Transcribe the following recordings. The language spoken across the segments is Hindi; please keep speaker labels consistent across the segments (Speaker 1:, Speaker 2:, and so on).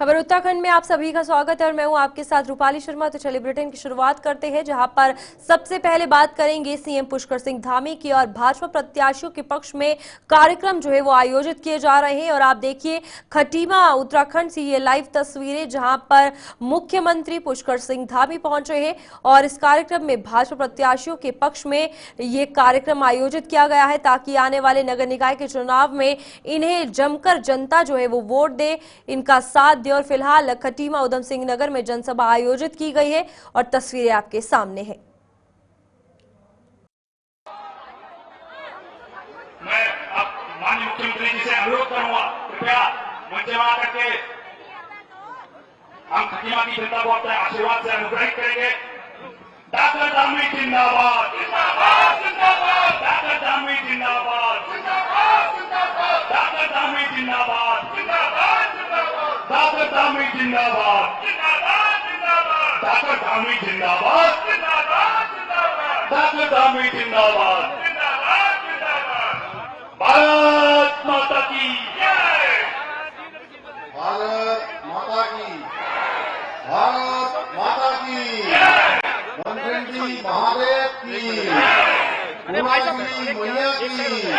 Speaker 1: खबर उत्तराखंड में आप सभी का स्वागत है और मैं हूं आपके साथ रूपाली शर्मा। तो चलिए बुलेटिन की शुरुआत करते हैं, जहां पर सबसे पहले बात करेंगे सीएम पुष्कर सिंह धामी की। और भाजपा प्रत्याशियों के पक्ष में कार्यक्रम जो है वो आयोजित किए जा रहे हैं। और आप देखिए खटीमा उत्तराखंड से ये लाइव तस्वीरें, जहां पर मुख्यमंत्री पुष्कर सिंह धामी पहुंचे हैं और इस कार्यक्रम में भाजपा प्रत्याशियों के पक्ष में ये कार्यक्रम आयोजित किया गया है, ताकि आने वाले नगर निकाय के चुनाव में इन्हें जमकर जनता जो है वो वोट दे, इनका साथ दे। और फिलहाल खटीमा उधम सिंह नगर में जनसभा आयोजित की गई है और तस्वीरें आपके सामने हैं।
Speaker 2: मैं अब माननीय मुख्यमंत्री जी से अनुरोध करूंगा, कृपया मंच में आकर के हम खटीमा की जनता को अपने आशीर्वाद से अनुग्रहित करेंगे। डॉक्टर धामी जिंदाबाद, जिंदाबाद, जिंदाबाद। डॉक्टर धामी जिंदाबाद, जिंदाबाद, जिंदाबाद। डॉक्टर धामी जिंदाबाद, जिंदाबाद, जिंदाबाद। डॉक्टर धामी जिंदाबाद, जिंदाबाद, जिंदाबाद। डॉक्टर धामी जिंदाबाद, जिंदाबाद, जिंदाबाद। डॉक्टर धामी जिंदाबाद, जिंदाबाद, जिंदाबाद। भारत माता की जय,
Speaker 3: भारत माता की, भारत माता की, मनगंडी महादेव की, पूर्णागिरी मैया की,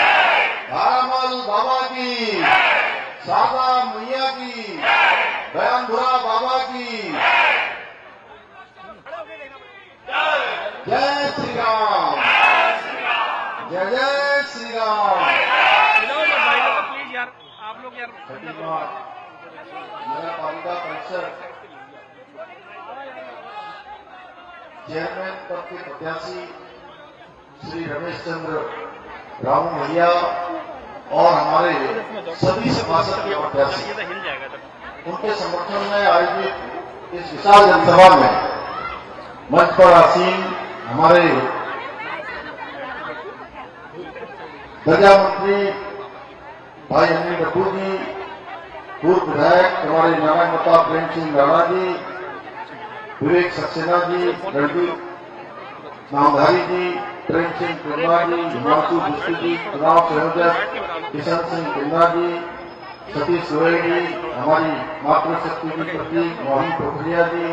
Speaker 3: धारामल बाबा की, सादा मैया की, बयानपुरा बाबा की, जय श्री राम, जय जय श्री राम। खटीमा नगर पालिका परिषद चेयरमैन पद के प्रत्याशी श्री रमेश चंद्र रामू भैया और हमारे सभी सभासद के प्रत्याशी, उनके समर्थन में आयोजित इस विशाल जनसभा में मंच पर आसीन हमारे दर्जा मंत्री भाई अनिल कपूर जी, पूर्व विधायक हमारे नारायण प्रताप प्रेम सिंह राणा जी, विवेक सक्सेना जी, रणदीप नामधारी जी, प्रेम सिंह कुंडा जी, हिमांशु दुष्टी जी, चुनाव संयोजक किशन सिंह कुंडा जी, सतीश गोयल जी, हमारी मातृशक्ति की प्रतीक मोहन पोखरिया जी,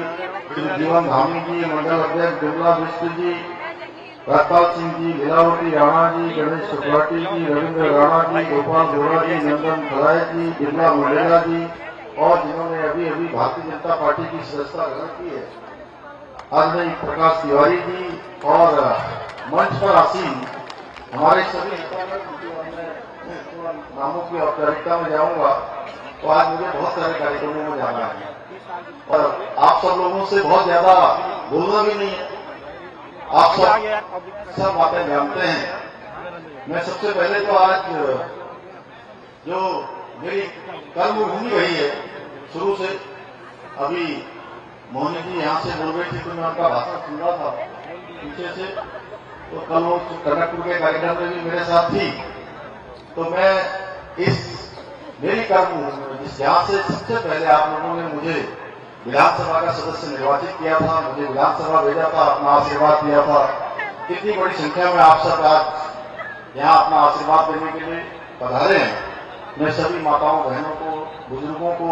Speaker 3: श्री जीवन धामी जी, मंडल अध्यक्ष बिमला बिस्ट्री जी, राजपाल सिंह जी, लीलावती राणा जी, गणेश चक्रवर्ती जी, रविंद्र राणा जी, गोपाल गोरा जी, नंदन खलाय जी, बिरला मुंडेला जी और जिन्होंने अभी अभी भारतीय जनता पार्टी की सदस्यता ग्रहण की है, आदरणीय प्रकाश तिवारी जी और मंच पर आसीन हमारे सभी नामों की औपचारिकता में जाऊंगा। तो आज मुझे बहुत सारे कार्यक्रमों में जाना है और आप सब लोगों से बहुत ज्यादा बोलना भी नहीं है, आप सब बातें जानते हैं। मैं सबसे पहले तो आज जो मेरी कर्मभूमि रही है शुरू से, अभी मोहनी जी यहाँ से बोल रही थी तो मैं उनका भाषण सुन रहा था पीछे से, तो कल वो कनकपुर के कार्यक्रम में भी मेरे साथ थी। तो मैं इस मेरी कर्मभूमि में जहाँ से सबसे पहले आप लोगों ने मुझे विधानसभा का सदस्य निर्वाचित किया था, मुझे विधानसभा भेजा था, अपना आशीर्वाद दिया था, कितनी बड़ी संख्या में आप सब आज यहाँ अपना आशीर्वाद देने के लिए पधारे हैं। मैं सभी माताओं बहनों को, बुजुर्गों को,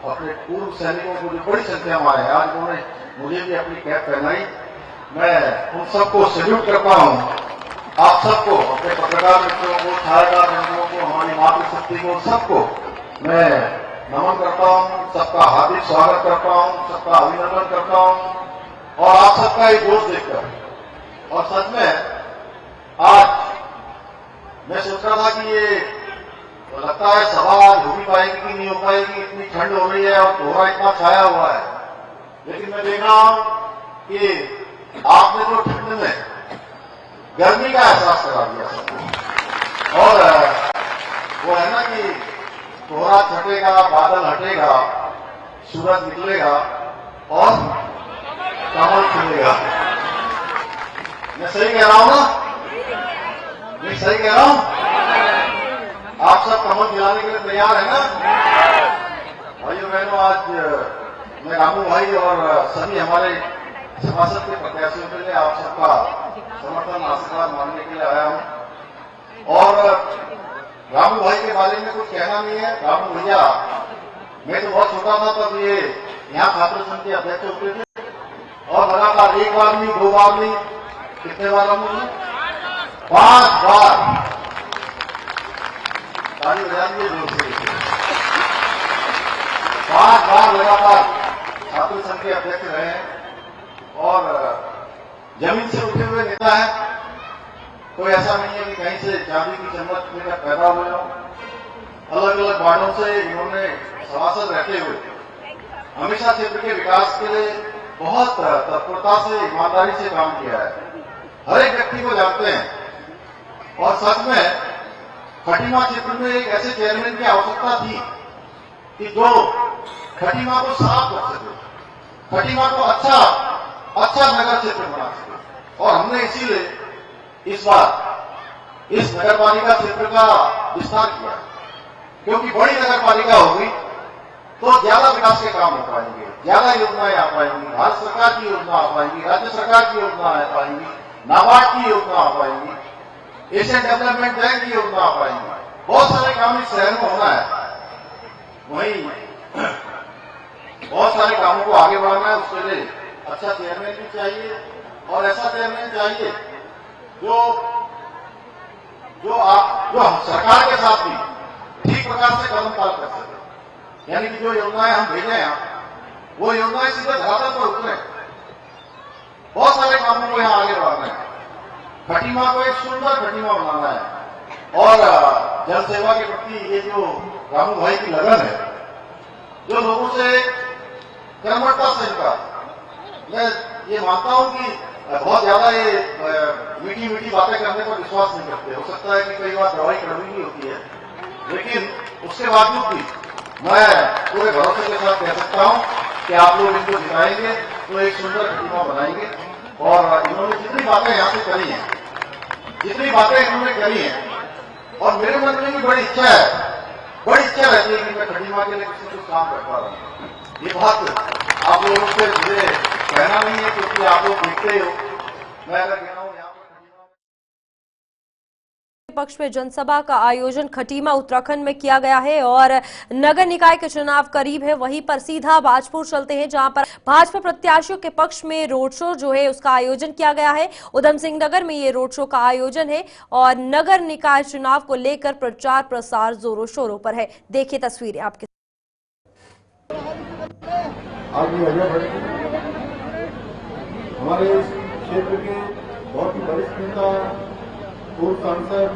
Speaker 3: अपने पूर्व सैनिकों को जो बड़ी संख्या में आए, आज उन्होंने मुझे भी अपनी कैप पहनाई, मैं उन सबको सैल्यूट करता हूँ। आप सबको, अपने पत्रकार मित्रों को, छायाकार मित्रों को, हमारी मातृशक्ति को, सबको मैं नमन करता हूँ, सबका हार्दिक स्वागत करता हूँ, सबका अभिनंदन करता हूँ और आप सबका एक जोश देखकर। और सच में आज मैं सोच रहा था कि ये तो लगता है सभा आज हो भी पाएगी कि नहीं हो पाएगी, इतनी ठंड हो रही है और कोहरा इतना छाया हुआ है, लेकिन मैं देख रहा हूं कि आपने जो ठंड में गर्मी का एहसास करा दिया सबको। और वो है ना कि कोहरा छटेगा, बादल हटेगा, सूरज निकलेगा और कमल खिलेगा। मैं सही कह रहा हूं ना? मैं सही कह रहा हूं? आप सब कमल खिलाने के लिए तैयार है ना? भाइयों बहनों, आज मैं रामू भाई और सभी हमारे सभासद के प्रत्याशियों के लिए आप सबका समर्थन आशीर्वाद मांगने के लिए आया हूं। और रामू भाई के बारे में कुछ कहना नहीं है। रामू भैया मैं तो बहुत छोटा था तब ये यहाँ छात्र संघ के अध्यक्ष होते थे और लगातार एक बार नहीं, दो बार नहीं, कितने बार हम 5 बार ताली बजा दिए जोर से। 5 बार लगातार छात्र संघ के अध्यक्ष रहे हैं और जमीन से उठे हुए नेता है। कोई ऐसा नहीं है कि कहीं से चांदी की चम्मच लेकर पैदा हो जाओ। अलग अलग वार्डों से इन्होंने सभासद रहते हुए हमेशा क्षेत्र के विकास के लिए बहुत तत्परता से, ईमानदारी से काम किया है। हर एक व्यक्ति को जानते हैं और सच में खटीमा क्षेत्र में एक ऐसे चेयरमैन की आवश्यकता थी कि जो खटीमा को साफ कर सके, खटीमा को अच्छा नगर क्षेत्र बना सके। और हमने इसीलिए इस बार इस नगरपालिका क्षेत्र का विस्तार किया, क्योंकि बड़ी नगरपालिका होगी तो ज्यादा विकास के काम हो पाएंगे, ज्यादा योजनाएं आ पाएंगी, भारत सरकार की योजना आ पाएंगी, राज्य सरकार की योजना आ पाएंगी, नाबार्ड की योजना आ पाएंगी, एशियन डेवलपमेंट बैंक की योजना आ पाएंगी। बहुत सारे काम इस शहर में होना है। वहीं बहुत सारे कामों को आगे बढ़ाना है। उसके लिए अच्छा चेयरमैन भी चाहिए और ऐसा चेयरमैन चाहिए जो सरकार के साथ भी ठीक प्रकार से कदम ताल कर सके। यानी कि जो योजनाएं हम भेजे हैं वो योजनाएं सीधे धरातल पर उतरे। बहुत सारे कामों को यहाँ आगे बढ़ाना है। खटीमा को एक सुंदर खटीमा बनाना है और जन सेवा के प्रति ये जो रामू भाई की लगन है, जो लोगों से कर्मठता से इनका, मैं ये मानता हूं कि बहुत ज्यादा ये मीठी मीठी बातें करने पर विश्वास नहीं करते। हो सकता है कि कई बार दवाई कड़वी भी होती है, लेकिन उसके बावजूद भी मैं पूरे भरोसे के साथ कह सकता हूं कि आप लोग इनको जिताएंगे तो एक सुंदर खटीमा बनाएंगे। और इन्होंने जितनी बातें यहाँ से करी हैं, जितनी बातें इन्होंने करी हैं, और मेरे मन में भी बड़ी इच्छा रहती है कि मैं खटीमा के लिए कुछ काम कर पा रहा हूँ। ये बात आप लोगों से मुझे कहना नहीं है, क्योंकि आप लोग देखते हो। मैं अगर कह रहा हूँ यहाँ
Speaker 1: पक्ष में जनसभा का आयोजन खटीमा उत्तराखंड में किया गया है और नगर निकाय के चुनाव करीब है, वहीं पर सीधा भाजपुर चलते हैं जहां पर भाजपा प्रत्याशियों के पक्ष में रोड शो जो है उसका आयोजन किया गया है। उधम सिंह नगर में ये रोड शो का आयोजन है और नगर निकाय चुनाव को लेकर प्रचार प्रसार जोरों शोरों पर है। देखिए तस्वीरें आपके।
Speaker 4: हमारे क्षेत्र के बहुत ही वरिष्ठ नेता पूर्व सांसद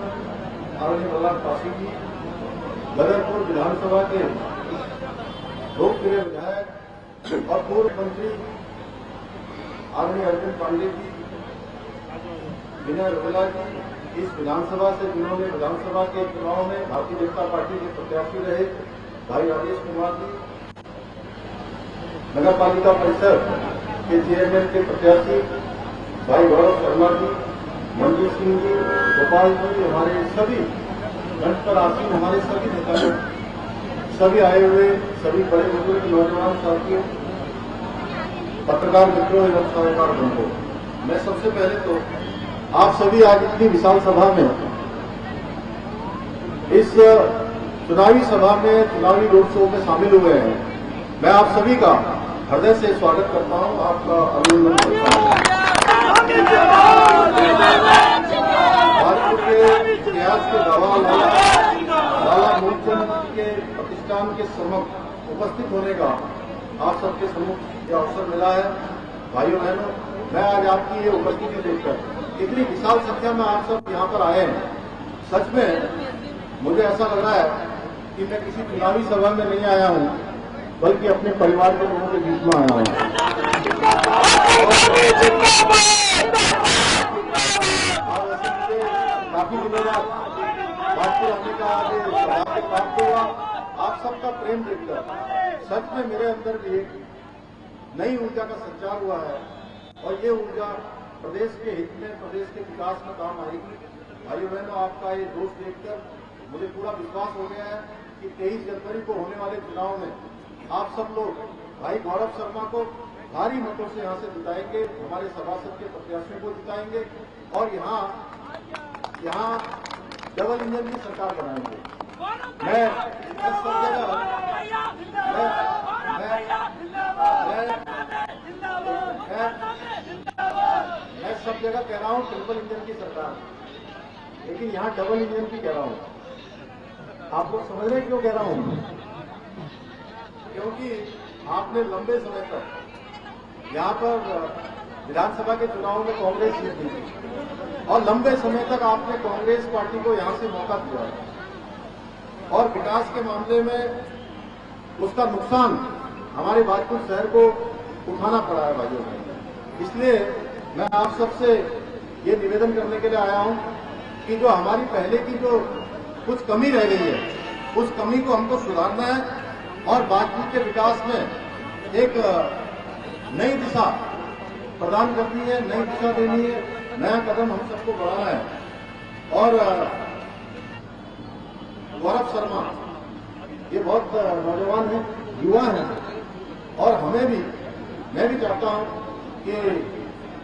Speaker 4: आदरणीय प्रहलाद पासी जी, बदरपुर विधानसभा के लोकप्रिय विधायक और पूर्व मंत्री आदरणीय अर्जुन पांडे जी, विनय रोहेला जी, इस विधानसभा से जिन्होंने विधानसभा के चुनाव में भारतीय जनता पार्टी के प्रत्याशी रहे भाई राजेश कुमार जी, नगर पालिका परिषद के चेयरमैन के प्रत्याशी भाई गौरव शर्मा जी, मंजू सिंह जी, गोपाल जी, हमारे सभी मंच पर आसीन हमारे सभी नेता सभी आए हुए, सभी बड़े बुजुर्ग नौजवान साथियों, पत्रकार मित्रों एवं सलाहकार बंधुओं, मैं सबसे पहले तो आप सभी आज इतनी विशाल सभा में, इस चुनावी सभा में, चुनावी रोड शो में शामिल हुए हैं। मैं आप सभी का हृदय से स्वागत करता हूं, आपका अभिनंदन करता हूं। भाजपा के इतिहास के गवाह लाला मूलचंद के प्रतिष्ठान के सम्मुख उपस्थित होने का आप सबके सम्मुख यह अवसर मिला है। भाइयों बहनों, मैं आज आपकी ये उपस्थिति देखकर, इतनी विशाल संख्या में आप सब यहाँ पर आए हैं, सच में मुझे ऐसा लग रहा है कि मैं किसी चुनावी सभा में नहीं आया हूँ, बल्कि अपने परिवार के लोगों के बीच में आया हूँ। काफी दिनों बाद बातचीत अपने का आगे प्राप्त हुआ। आप सबका प्रेम देखकर सच में मेरे अंदर भी एक नई ऊर्जा का संचार हुआ है और ये ऊर्जा प्रदेश के हित में, प्रदेश के विकास में काम आएगी। भाइयों बहनों, आपका ये जोश देखकर मुझे पूरा विश्वास हो गया है कि 23 जनवरी को होने वाले चुनाव में आप सब लोग भाई गौरव शर्मा को भारी मतों से यहाँ से जिताएंगे, हमारे सभासद के प्रत्याशियों को जिताएंगे और यहाँ डबल इंजन की सरकार बनाएंगे। मैं सब जगह कह रहा हूँ ट्रिपल इंजन की सरकार, लेकिन यहाँ डबल इंजन की कह रहा हूँ। आपको समझ रहे क्यों कह रहा हूँ? क्योंकि आपने लंबे समय तक यहाँ पर विधानसभा के चुनाव में कांग्रेस जीती थी और लंबे समय तक आपने कांग्रेस पार्टी को यहाँ से मौका दिया और विकास के मामले में उसका नुकसान हमारे भाजपुर शहर को उठाना पड़ा है भाइयों। इसलिए मैं आप सबसे ये निवेदन करने के लिए आया हूं कि जो हमारी पहले की जो कुछ कमी रह गई है उस कमी को हमको सुधारना है और भाजपुर के विकास में एक नई दिशा प्रदान करनी है, नई दिशा देनी है, नया कदम हम सबको बढ़ाना है। और गौरव शर्मा ये बहुत नौजवान है, युवा है और मैं भी चाहता हूं कि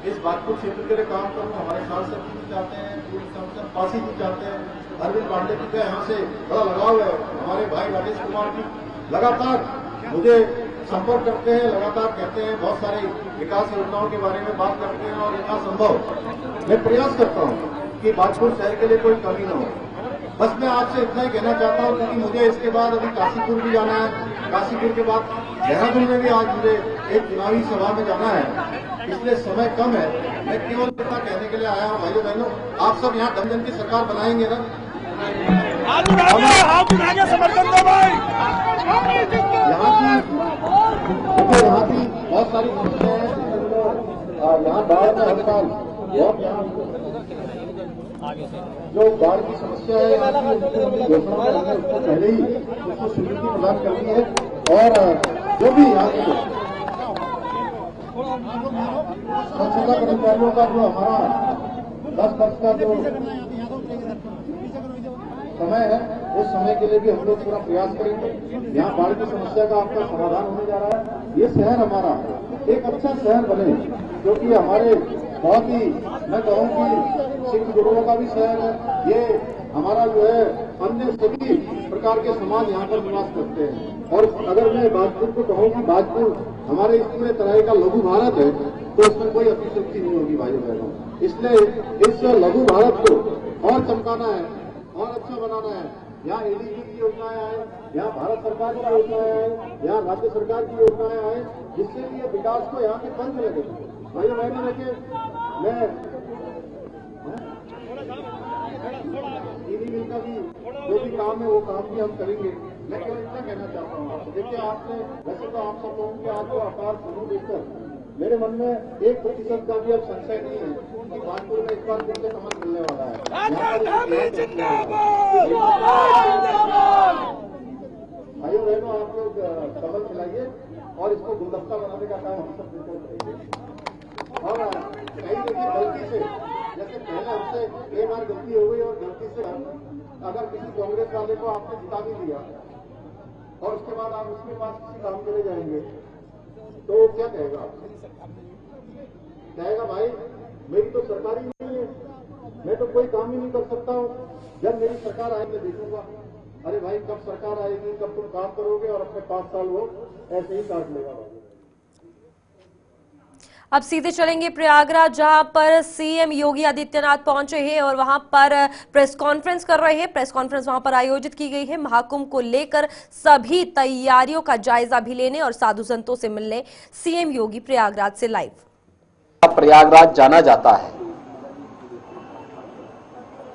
Speaker 4: इस भाजपुर क्षेत्र के लिए काम करूं। हमारे सांसद जी चाहते हैं, पूर्व सांसद पासी जी चाहते हैं, अरविंद पांडे जी का यहाँ से बड़ा लगाव है, हमारे भाई राजेश कुमार जी लगातार मुझे संपर्क करते हैं, लगातार कहते हैं, बहुत सारी विकास योजनाओं के बारे में बात करते हैं और यथासंभव मैं प्रयास करता हूं कि भाजपुर शहर के लिए कोई कमी न हो। बस मैं आपसे इतना ही कहना चाहता हूं क्योंकि मुझे इसके बाद अभी काशीपुर भी जाना है, काशीपुर के बाद देहरादून में भी आज मुझे एक चुनावी सभा में जाना है, इसलिए समय कम है। मैं केवल इतना कहने के लिए आया हूं भाइयों बहनों, आप सब यहाँ डबल की सरकार बनाएंगे ना? समर्थन दो भाई। यहाँ की बहुत सारी समस्याएं हैं, यहाँ बाढ़ में हर साल जो बाढ़ की समस्या है घोषणा करके उसको पहले ही उसको स्वीकृति प्रदान करनी है और जो भी यहाँ के स्वच्छता कर्मचारियों का जो हमारा 10 वर्ष का जो समय है उस समय के लिए भी हम लोग पूरा प्रयास करेंगे। यहाँ बाढ़ की समस्या का आपका समाधान होने जा रहा है। ये शहर हमारा एक अच्छा शहर बने जो कि हमारे बहुत ही मैं कहूँ कि सिख गुरुओं का भी शहर है। ये हमारा जो है अन्य सभी प्रकार के समाज यहाँ पर निवास करते हैं और अगर मैं भाजपुर को कहूँ कि भाजपुर हमारे इस पूरे तरह का लघु भारत है तो इसमें कोई अतिशक्ति नहीं होगी भाइयों बहनों। इसलिए इस लघु भारत को और चमकाना है और अच्छा बनाना है। यहाँ एडीजी की योजनाएं आए, यहाँ भारत सरकार की योजनाएं आए, यहाँ राज्य सरकार की योजनाएं आए, जिससे कि ये विकास को यहाँ के पंच लगे। भाइयों बहनों देखिए, मैं चीनी मिल का भी जो भी काम है वो काम भी हम करेंगे। मैं केवल इतना कहना चाहता हूँ आपको, देखिए आपने वैसे तो आप सब लोगों के आज को अपार समूह देखकर मेरे मन में 1% का भी अब संशय नहीं है कि भाजपुर में इस बार फिर से कमल मिलने वाला है। भाइयों बहनों आप लोग कमल खिलाइए और इसको गुलदस्ता बनाने का काम हम सब मिलकर करेंगे। और कहीं देखिए गलती से जैसे पहले हमसे कई बार गलती हो गई और गलती से अगर किसी कांग्रेस वाले को आपने जिता भी दिया और उसके बाद आप उसके पास किसी काम के लिए जाएंगे तो वो क्या कहेगा? कहेगा भाई मेरी तो सरकार ही नहीं है, मैं तो कोई काम ही नहीं कर सकता हूँ, जब मेरी सरकार आए मैं देखूंगा। अरे भाई कब सरकार आएगी, कब तुम काम करोगे और अपने 5 साल वो ऐसे ही काट लेगा।
Speaker 1: अब सीधे चलेंगे प्रयागराज, जहां पर सीएम योगी आदित्यनाथ पहुंचे हैं और वहां पर प्रेस कॉन्फ्रेंस कर रहे हैं। प्रेस कॉन्फ्रेंस वहां पर आयोजित की गई है। महाकुंभ को लेकर सभी तैयारियों का जायजा भी लेने और साधु संतों से मिलने सीएम योगी प्रयागराज से लाइव।
Speaker 5: प्रयागराज जाना जाता है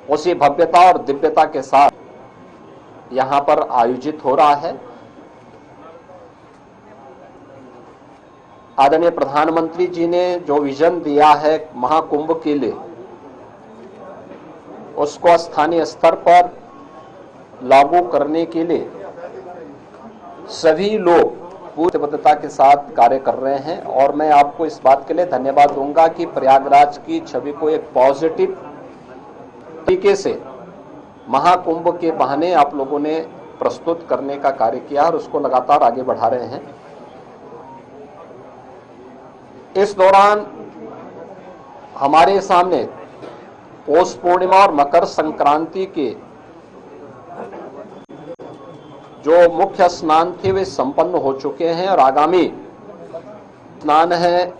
Speaker 5: उसी भव्यता और दिव्यता के साथ यहां पर आयोजित हो रहा है। आदरणीय प्रधानमंत्री जी ने जो विजन दिया है महाकुंभ के लिए, उसको स्थानीय स्तर पर लागू करने के लिए सभी लोग पूरी प्रतिबद्धता के साथ कार्य कर रहे हैं और मैं आपको इस बात के लिए धन्यवाद दूंगा कि प्रयागराज की छवि को एक पॉजिटिव तरीके से महाकुंभ के बहाने आप लोगों ने प्रस्तुत करने का कार्य किया और उसको लगातार आगे बढ़ा रहे हैं। इस दौरान हमारे सामने पौष पूर्णिमा और मकर संक्रांति के जो मुख्य स्नान थे वे संपन्न हो चुके हैं और आगामी स्नान है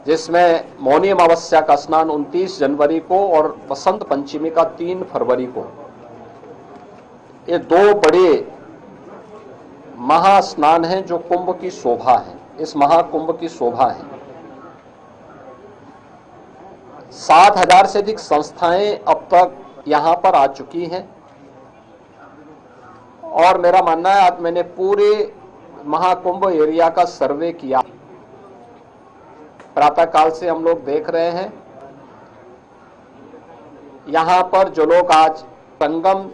Speaker 5: जिसमें मौनी अमावस्या का स्नान 29 जनवरी को और बसंत पंचमी का 3 फरवरी को। ये 2 बड़े महास्नान हैं जो कुंभ की शोभा है, इस महाकुंभ की शोभा है। 7,000 से अधिक संस्थाएं अब तक यहां पर आ चुकी हैं और मेरा मानना है, आज मैंने पूरे महाकुंभ एरिया का सर्वे किया। प्रातः काल से हम लोग देख रहे हैं यहां पर जो लोग आज संगम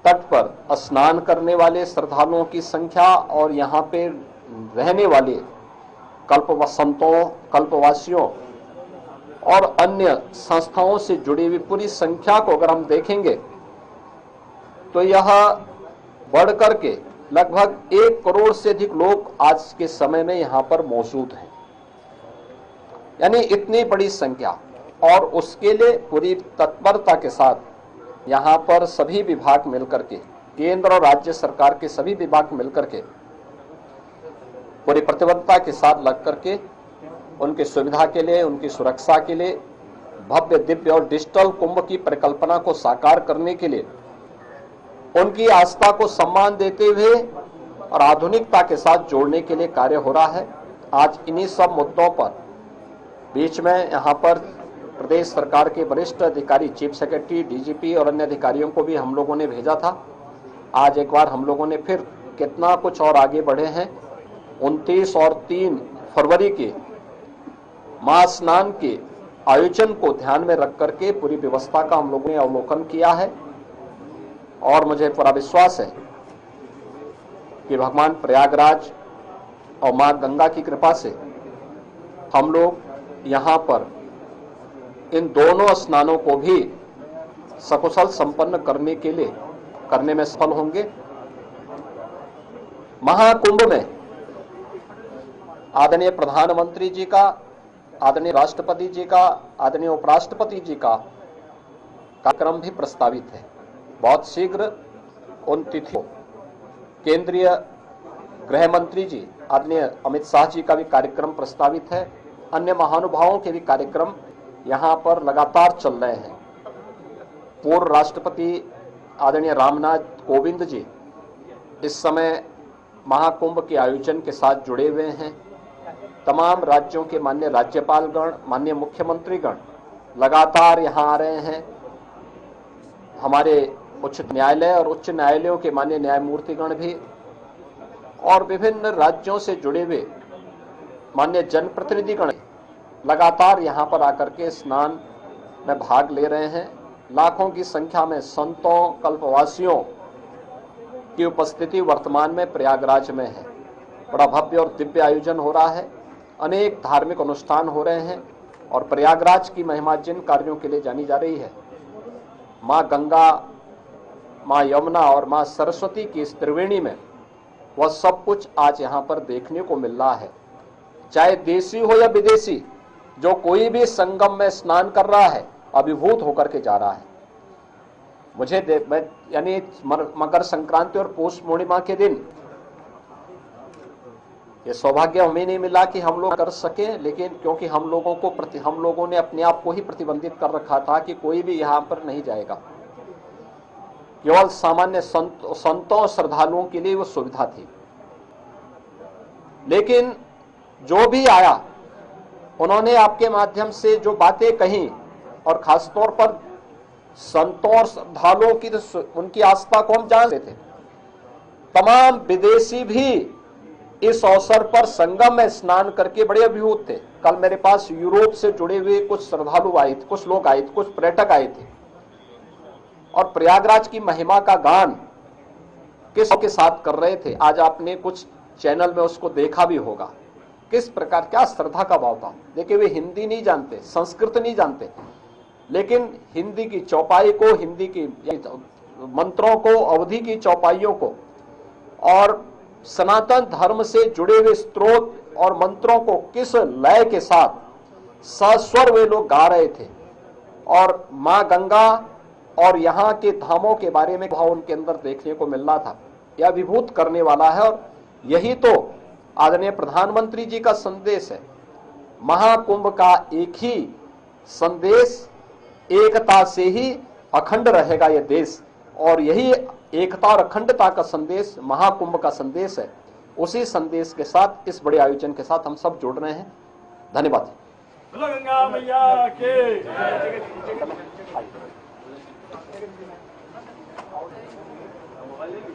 Speaker 5: तट पर स्नान करने वाले श्रद्धालुओं की संख्या और यहां पे रहने वाले कल्पवसंतों, कल्पवासियों और अन्य संस्थाओं से जुड़ी हुई पूरी संख्या को अगर हम देखेंगे तो यह बढ़कर के लगभग 1 करोड़ से अधिक लोग आज के समय में यहां पर मौजूद हैं, यानी इतनी बड़ी संख्या। और उसके लिए पूरी तत्परता के साथ यहां पर सभी विभाग मिलकर के, केंद्र और राज्य सरकार के सभी विभाग मिलकर के पूरी प्रतिबद्धता के साथ लग करके उनकी सुविधा के लिए, उनकी सुरक्षा के लिए, भव्य दिव्य और डिजिटल कुंभ की परिकल्पना को साकार करने के लिए, उनकी आस्था को सम्मान देते हुए और आधुनिकता के साथ जोड़ने के लिए कार्य हो रहा है। आज इन्हीं सब मुद्दों पर बीच में यहाँ पर प्रदेश सरकार के वरिष्ठ अधिकारी, चीफ सेक्रेटरी, डीजीपी और अन्य अधिकारियों को भी हम लोगों ने भेजा था। आज एक बार हम लोगों ने फिर कितना कुछ और आगे बढ़े हैं। 29 और 3 फरवरी के महास्नान के आयोजन को ध्यान में रख करके पूरी व्यवस्था का हम लोगों ने अवलोकन किया है और मुझे पूरा विश्वास है कि भगवान प्रयागराज और मां गंगा की कृपा से हम लोग यहां पर इन दोनों स्नानों को भी सकुशल संपन्न करने में सफल होंगे। महाकुंभ में आदरणीय प्रधानमंत्री जी का, आदरणीय राष्ट्रपति जी का, आदरणीय उपराष्ट्रपति जी का कार्यक्रम भी प्रस्तावित है। बहुत शीघ्र उन तिथियों केंद्रीय गृह मंत्री जी आदरणीय अमित शाह जी का भी कार्यक्रम प्रस्तावित है। अन्य महानुभावों के भी कार्यक्रम यहां पर लगातार चल रहे हैं। पूर्व राष्ट्रपति आदरणीय रामनाथ कोविंद जी इस समय महाकुंभ के आयोजन के साथ जुड़े हुए हैं। तमाम राज्यों के माननीय राज्यपालगण, माननीय मुख्यमंत्रीगण लगातार यहां आ रहे हैं। हमारे उच्च न्यायालय और उच्च न्यायालयों के माननीय न्यायमूर्तिगण भी और विभिन्न राज्यों से जुड़े हुए माननीय जनप्रतिनिधिगण लगातार यहां पर आकर के स्नान में भाग ले रहे हैं। लाखों की संख्या में संतों, कल्पवासियों की उपस्थिति वर्तमान में प्रयागराज में है। बड़ा भव्य और दिव्य आयोजन हो रहा है, अनेक धार्मिक अनुष्ठान हो रहे हैं और प्रयागराज की महिमा जिन कार्यों के लिए जानी जा रही है, मां गंगा, मां यमुना और मां सरस्वती की इस त्रिवेणी में, वह सब कुछ आज यहां पर देखने को मिल रहा है। चाहे देशी हो या विदेशी, जो कोई भी संगम में स्नान कर रहा है अभिभूत होकर के जा रहा है। मुझे यानी मकर संक्रांति और पौष पूर्णिमा के दिन ये सौभाग्य हमें नहीं मिला कि हम लोग कर सके, लेकिन क्योंकि हम लोगों ने अपने आप को ही प्रतिबंधित कर रखा था कि कोई भी यहां पर नहीं जाएगा। केवल सामान्य संतों और श्रद्धालुओं के लिए वो सुविधा थी। लेकिन जो भी आया उन्होंने आपके माध्यम से जो बातें कही और खासतौर पर संतों और श्रद्धालुओं की उनकी आस्था को हम जानते थे। तमाम विदेशी भी इस अवसर पर संगम में स्नान करके बड़े अभिभूत थे। कल मेरे पास यूरोप से जुड़े हुए कुछ श्रद्धालु आए थे, कुछ लोग आए थे, कुछ पर्यटक आए थे और प्रयागराज की महिमा का गान के साथ कर रहे थे। आज आपने कुछ चैनल में उसको देखा भी होगा, किस प्रकार क्या श्रद्धा का भाव था। देखिए, वे हिंदी नहीं जानते, संस्कृत नहीं जानते, लेकिन हिंदी की चौपाई को, हिंदी की मंत्रों को, अवधि की चौपाइयों को और सनातन धर्म से जुड़े हुए स्त्रोत और मंत्रों को किस लय के साथ सस्वर वे लोग गा रहे थे। और मां गंगा और यहाँ के धामों के बारे में भाव उनके अंदर देखने को मिलना था, यह अभिभूत करने वाला है। और यही तो आदरणीय प्रधानमंत्री जी का संदेश है। महाकुंभ का एक ही संदेश, एकता से ही अखंड रहेगा यह देश, और यही एकता और अखंडता का संदेश महाकुंभ का संदेश है। उसी संदेश के साथ इस बड़े आयोजन के साथ हम सब जुड़ रहे हैं। धन्यवाद।
Speaker 2: गंगा मैया के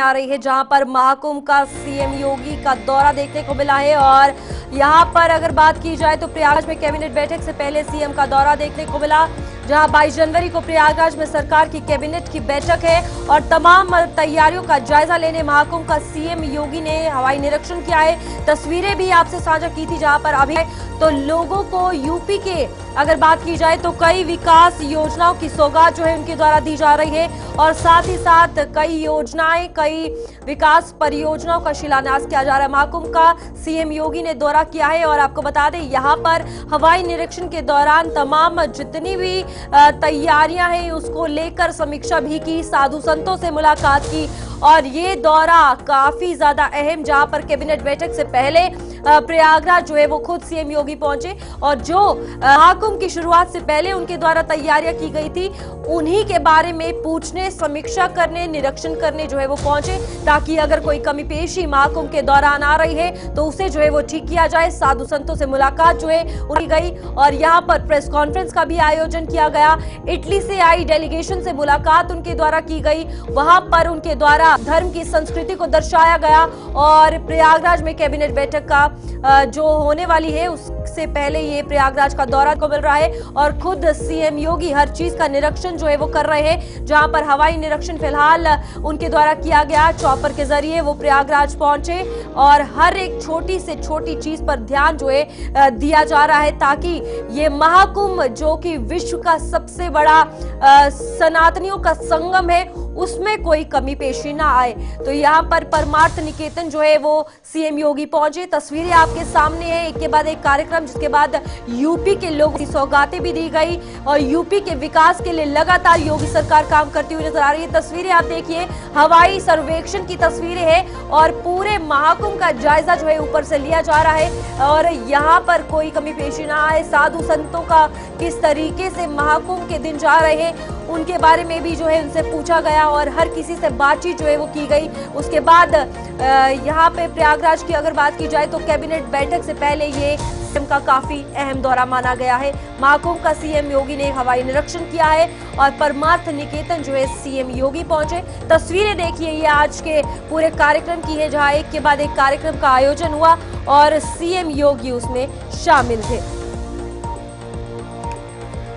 Speaker 1: आ रही है, जहां पर महाकुंभ का सीएम योगी का दौरा देखने को मिला है। और यहां पर अगर बात की जाए तो प्रयागराज में कैबिनेट बैठक से पहले सीएम का दौरा देखने को मिला, जहां 22 जनवरी को प्रयागराज में सरकार की कैबिनेट की बैठक है और तमाम तैयारियों का जायजा लेने महाकुंभ का सीएम योगी ने हवाई निरीक्षण किया है। तस्वीरें भी आपसे साझा की थी, जहां पर अभी तो लोगों को यूपी के अगर बात की जाए तो कई विकास योजनाओं की सौगात जो है उनके द्वारा दी जा रही है, और साथ ही साथ कई योजनाएं, कई विकास परियोजनाओं का शिलान्यास किया जा रहा है। महाकुंभ का सीएम योगी ने दौरा किया है और आपको बता दें यहाँ पर हवाई निरीक्षण के दौरान तमाम जितनी भी तैयारियां हैं उसको लेकर समीक्षा भी की, साधु संतों से मुलाकात की। और ये दौरा काफी ज्यादा अहम, जहां पर कैबिनेट बैठक से पहले प्रयागराज जो है वो खुद सीएम योगी पहुंचे और जो महाकुंभ की शुरुआत से पहले उनके द्वारा तैयारियां की गई थी उन्हीं के बारे में पूछने, समीक्षा करने, निरीक्षण करने जो है वो पहुंचे, ताकि अगर कोई कमी पेशी महाकुंभ के दौरान आ रही है तो उसे जो है वो ठीक किया जाए। साधु संतों से मुलाकात जो है की गई और यहाँ पर प्रेस कॉन्फ्रेंस का भी आयोजन किया गया। इटली से आई डेलीगेशन से मुलाकात उनके द्वारा की गई, वहां पर उनके द्वारा धर्म की संस्कृति को दर्शाया गया। और प्रयागराज में कैबिनेट बैठक का जो होने वाली है उससे पहले ये प्रयागराज का दौरा को मिल रहा है और खुद सीएम योगी हर चीज का निरीक्षण जो है वो कर रहे हैं। जहां पर हवाई निरीक्षण फिलहाल उनके द्वारा किया गया, चॉपर के जरिए वो प्रयागराज पहुंचे और हर एक छोटी से छोटी चीज पर ध्यान जो है दिया जा रहा है, ताकि ये महाकुंभ जो कि विश्व का सबसे बड़ा सनातनियों का संगम है उसमें कोई कमी पेशी ना आए। तो यहाँ पर परमार्थ निकेतन जो है वो सीएम योगी पहुंचे। तस्वीरें आपके सामने है, एक के बाद एक कार्यक्रम, जिसके बाद यूपी के लोगों की सौगातें भी दी गई और यूपी के विकास के लिए लगातार योगी सरकार काम करती हुई नजर आ रही है। तस्वीरें आप देखिए, हवाई सर्वेक्षण की तस्वीरें हैं और पूरे महाकुंभ का जायजा जो है ऊपर से लिया जा रहा है और यहाँ पर कोई कमी पेशी ना आए। साधु संतों का किस तरीके से महाकुंभ के दिन जा रहे हैं उनके बारे में भी जो है उनसे पूछा गया और हर किसी से बातचीत जो है वो की गई। उसके बाद यहाँ पे प्रयागराज की अगर बात की जाए तो कैबिनेट बैठक से पहले ये सीएम का काफी अहम दौरा माना गया है। महाकुंभ का सीएम योगी ने हवाई निरीक्षण किया है और परमार्थ निकेतन जो है सीएम योगी पहुंचे। तस्वीरें देखिए, ये आज के पूरे कार्यक्रम की है, जहां एक के बाद एक कार्यक्रम का आयोजन हुआ और सीएम योगी उसमें शामिल थे।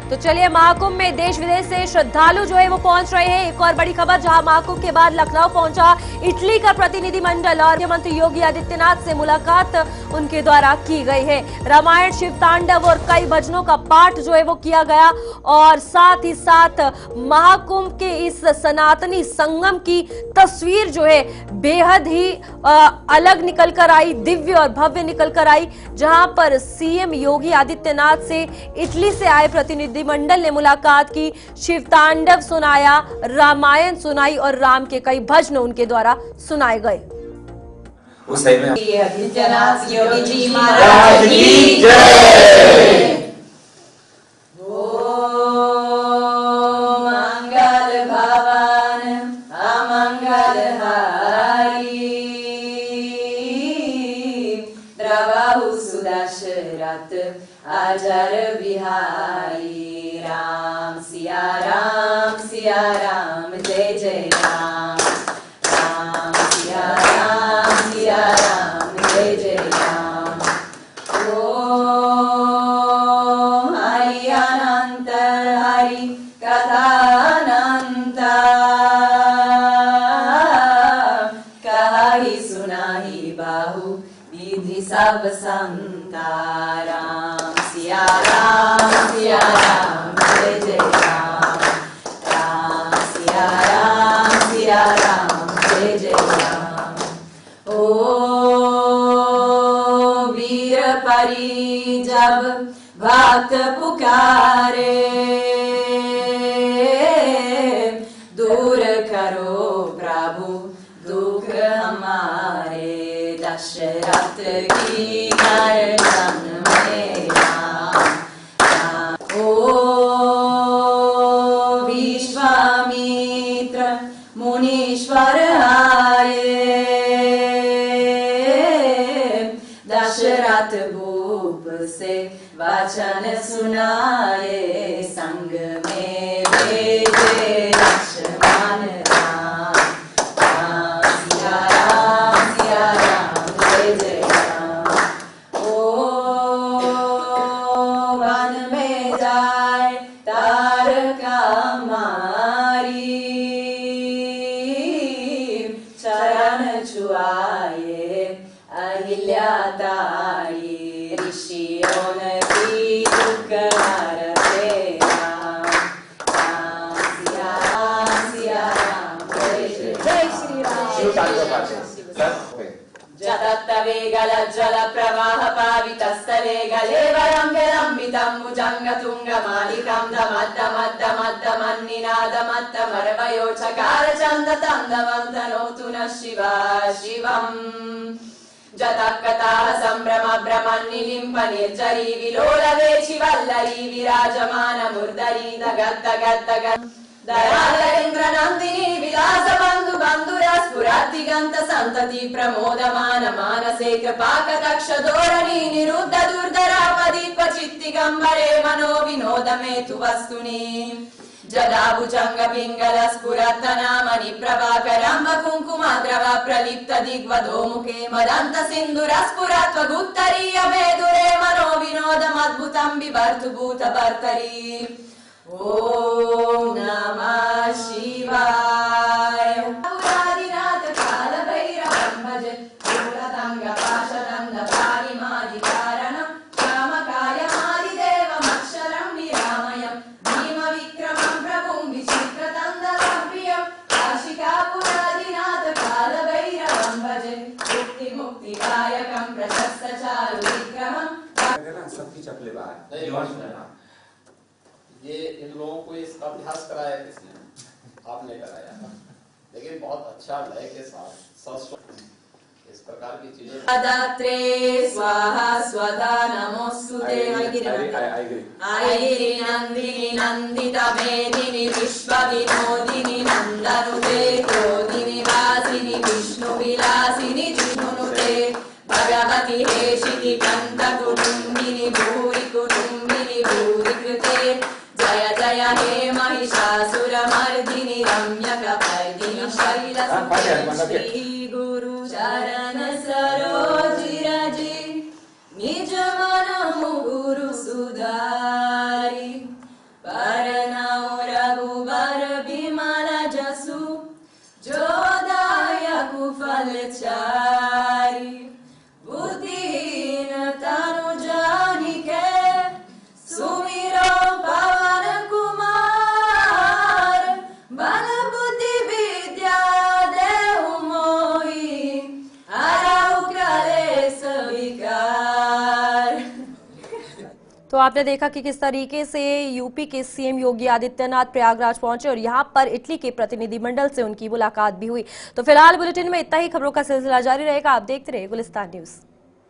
Speaker 1: तो चलिए, महाकुंभ में देश विदेश से श्रद्धालु जो है वो पहुंच रहे हैं। एक और बड़ी खबर, जहां महाकुंभ के बाद लखनऊ पहुंचा इटली का प्रतिनिधिमंडल और मुख्यमंत्री योगी आदित्यनाथ से मुलाकात उनके द्वारा की गई है। रामायण, शिव तांडव और कई भजनों का पाठ जो है वो किया गया और साथ ही साथ महाकुंभ के इस सनातनी संगम की तस्वीर जो है बेहद ही अलग निकल कर आई, दिव्य और भव्य निकल कर आई, जहां पर सीएम योगी आदित्यनाथ से इटली से आए प्रतिनिधिमंडल ने मुलाकात की, शिव तांडव सुनाया, रामायण सुनाई और राम के कई भजन उनके द्वारा सुनाए गए।
Speaker 6: उस टाइम में
Speaker 7: आदित्यनाथ योगी जी महाराज की जय। मंगल भवन अमंगल हारी, द्रवहु सुदशरथ अजर बिहारी, राम सिया राम जय जय राम, राम सिया राम जय जय राम। ओम हरि अनंत हरि कथा अनंत, कहि सुनाहि बाहु विधि सब संता, राम सिया राम जय जय राम, राम सिया राम जय जय राम। ओ वीर परी जब भक्त पुकारे, करो प्रभु दुख हमारे, दशरथ की गर्दन में ओ विश्वामित्र मुनीश्वर आए, दशरथ भूप से वचन सुनाए, संग में भेजे लक्ष्मण राम, सिया राम जय जय राम। ओ वन में जाए तारका मारी, चरण छुआए अहिल्या तारी, ऋषियों ने की दुख हरते राम, सिया राम जय श्री राम। जतत्तवे गलज्जल प्रवाह पावितस्थले गले वरम्यलम्बितं भुजङ्गतुङ्गमालिकं दमद्दमद्दमद्दमन्निनादमत्तमरवयोचकार चन्दतन्दवन्तनोतु नः शिवा शिवम्। जतकताः सम्भ्रम भ्रमन्निलिम्प निर्जरी विलोलवेचि वल्लरी विराजमान मूर्धरी दगद्दगद्दगद् दयालेन्द्र नन्दिनी विलास बन्धु बन्धुरा स्फुरद्दिगन्त सन्तति प्रमोदमान मानसे कृपाकटाक्ष धोरणी निरुद्ध दुर्धरापदि क्वचित्तिगम्बरे मनो विनोद मे तु वस्तुनि। जदा भुजंग पिंगल स्फुरत्तनामणि प्रभाकरम्ब कुङ्कुमद्रव प्रलिप्त दिग्वधो मुखे मदन्त सिन्धुर स्फुरत्वगुत्तरीय मेदुरे मनो विनोदमद्भुतं बिभर्तु भूतभर्तरी। ॐ नमः शिवाय। पुरादिनाथ कालभैरवं भजे मूलतङ्गपाशदण्डपाणिमादिकारणं कामकायमादिदेवमक्षरं निरामयं भीमविक्रमं प्रभुं विचित्रतन्दप्रियं काशिकापुरादिनाथ कालभैरवं भजे मुक्तिमुक्तिदायकं प्रशस्तचारुविग्रहं।
Speaker 5: सबकी चपले बाहर ये इन लोगों को इसका अभ्यास कराया किसने? आपने कराया, लेकिन बहुत अच्छा लय के साथ इस प्रकार की चीजें।
Speaker 7: अदात्रे स्वाहा स्वधा नमोस्तुते। ऐगिरि नन्दिनि नन्दिता मेदिनि विश्व विनोदिनि नन्दनुते क्रोधिनि वासिनि विष्णु विलासिनि जिष्णुनुते भगवति हेशिति कंठ कुटुम्बिनि भूरि कुटुम्बिनि भूरि कृते जय जय हे महिषासुरमर्दिनि रम्यकपर्दिनि शैलसुते श्री गुरु चरण सरोज रजे निज मन मुगुरु सुधारी परनाउ रघुबर बिमल जसु जो दायकु फल चारी बुद्धिहीन तनु जानिके सुमिरो पवन कुमार बल बुद्धि विद्या देहु मोहि हरहु क्लेश विकार।
Speaker 1: तो आपने देखा कि किस तरीके से यूपी के सीएम योगी आदित्यनाथ प्रयागराज पहुंचे और यहां पर इटली के प्रतिनिधिमंडल से उनकी मुलाकात भी हुई। तो फिलहाल बुलेटिन में इतना ही। खबरों का सिलसिला जारी रहेगा। आप देखते रहिए गुलिस्तान न्यूज।